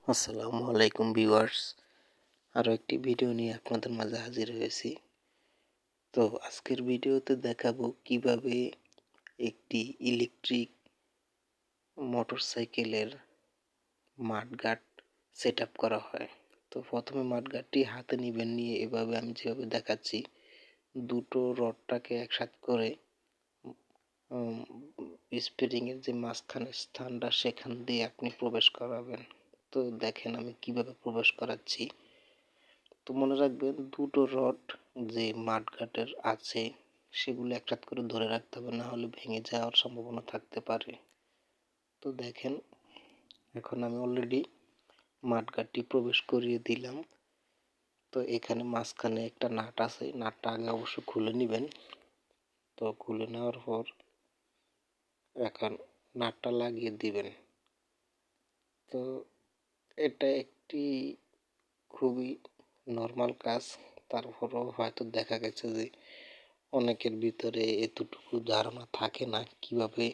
আসসালামু আলাইকুম ভিউয়ার্স, আরও একটি ভিডিও নিয়ে আপনাদের মাঝে হাজির হয়েছি। তো আজকের ভিডিওতে দেখাবো কিভাবে একটি ইলেকট্রিক মোটরসাইকেলের মাডগার্ড সেট আপ করা হয়। তো প্রথমে মাডগার্ডটি হাতে নেবেন, নিয়ে এভাবে আমি যেভাবে দেখাচ্ছি দুটো রডটাকে একসাথে করে স্প্রিংয়ের যে মাঝখানের স্থানটা সেখান দিয়ে আপনি প্রবেশ করাবেন। তো দেখেন আমি কিভাবে প্রবেশ করাচ্ছি। তো মনে রাখবেন দুটো রড যে মাডগার্ডের আছে সেগুলো একসাথে করে ধরে রাখতে হবে, না হলে ভেঙে যাওয়ার সম্ভাবনা থাকতে পারে। তো দেখেন এখন আমি অলরেডি মাডগার্ডটি প্রবেশ করিয়ে দিলাম। তো এখানে মাঝখানে একটা নাট আছে, নাটটা আগে অবশ্য খুলে নেবেন। তো খুলে নেওয়ার পর এখন নাটটা লাগিয়ে দিবেন। তো এটা একটি খুবই নর্মাল কাজ, তারপরেও হয়তো দেখা গেছে যে অনেকের ভিতরে এতটুকু ধারণা থাকে না কিভাবে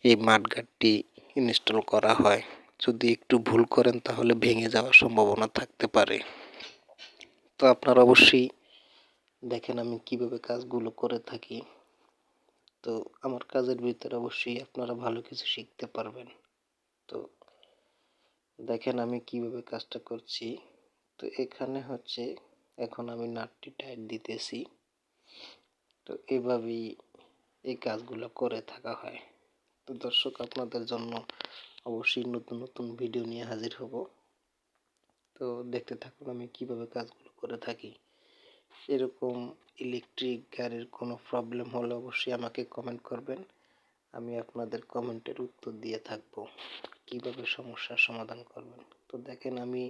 এই মাডগার্ডটি ইনস্টল করা হয়। যদি একটু ভুল করেন তাহলে ভেঙে যাওয়ার সম্ভাবনা থাকতে পারে। তো আপনারা অবশ্যই দেখেন আমি কিভাবে কাজগুলো করে থাকি। তো আমার কাজের ভিতরে অবশ্যই আপনারা ভালো কিছু শিখতে পারবেন। তো দেখেন আমি কিভাবে কাজটা করছি। তো এখানে হচ্ছে এখন আমি নাটটি টাইট দিতেছি। তো এভাবেই এই কাজগুলো করে থাকা হয়। তো দর্শক, আপনাদের জন্য অবশ্যই নতুন নতুন ভিডিও নিয়ে হাজির হব। তো দেখতে থাকুন আমি কিভাবে কাজগুলো করে থাকি। এরকম ইলেকট্রিক গাড়ির কোনো প্রবলেম হলে অবশ্যই আমাকে কমেন্ট করবেন, আমি আপনাদের কমেন্টের উত্তর দিয়ে থাকবো কিভাবে সমস্যার সমাধান করবেন। তো দেখেন আমি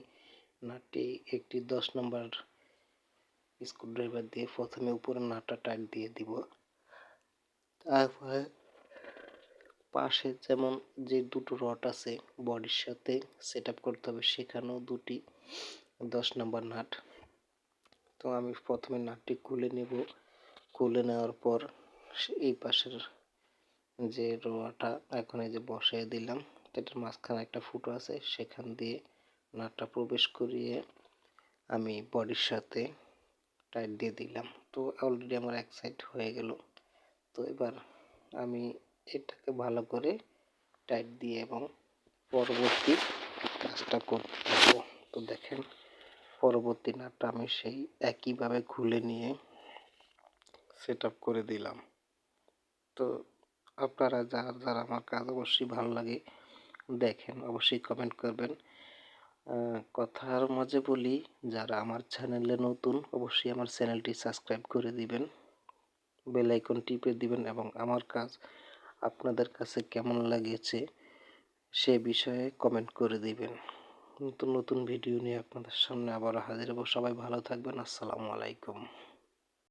নাটটি একটি 10 নম্বর স্ক্রুড্রাইভার দিয়ে প্রথমে উপরে নাটটা টাইট দিয়ে দিব। তারপরে পাশে যেমন যে দুটো রড আছে বডির সাথে সেট আপ করতে হবে, সেখানেও দুটি 10 নম্বর নাট। তো আমি প্রথমে নাটটি খুলে নেব। খুলে নেওয়ার পর এই পাশের যে রোয়াটা এখন এই যে বসিয়ে দিলাম, এটার মাঝখানে একটা ফুটো আছে, সেখান দিয়ে নাটটা প্রবেশ করিয়ে আমি বডির সাথে টাইট দিয়ে দিলাম। তো অলরেডি আমার এক সাইড হয়ে গেল। তো এবার আমি এটাকে ভালো করে টাইট দিয়ে এবং পরবর্তী কাজটা করতে থাকবো। তো দেখেন পরবর্তী নাটটা আমি সেই একইভাবে খুলে নিয়ে সেট আপ করে দিলাম। তো আপনারা যারা আমার কাজ অবশ্যই ভালো লাগে দেখেন, অবশ্যই কমেন্ট করবেন। কথার মাঝে বলি, যারা আমার চ্যানেলে নতুন অবশ্যই আমার চ্যানেলটি সাবস্ক্রাইব করে দিবেন, বেল আইকন টিপে দিবেন এবং আমার কাজ আপনাদের কাছে কেমন লেগেছে সে বিষয়ে কমেন্ট করে দিবেন। নতুন নতুন ভিডিও নিয়ে আপনাদের সামনে আবার হাজির হব। সবাই ভালো থাকবেন। আসসালামু আলাইকুম।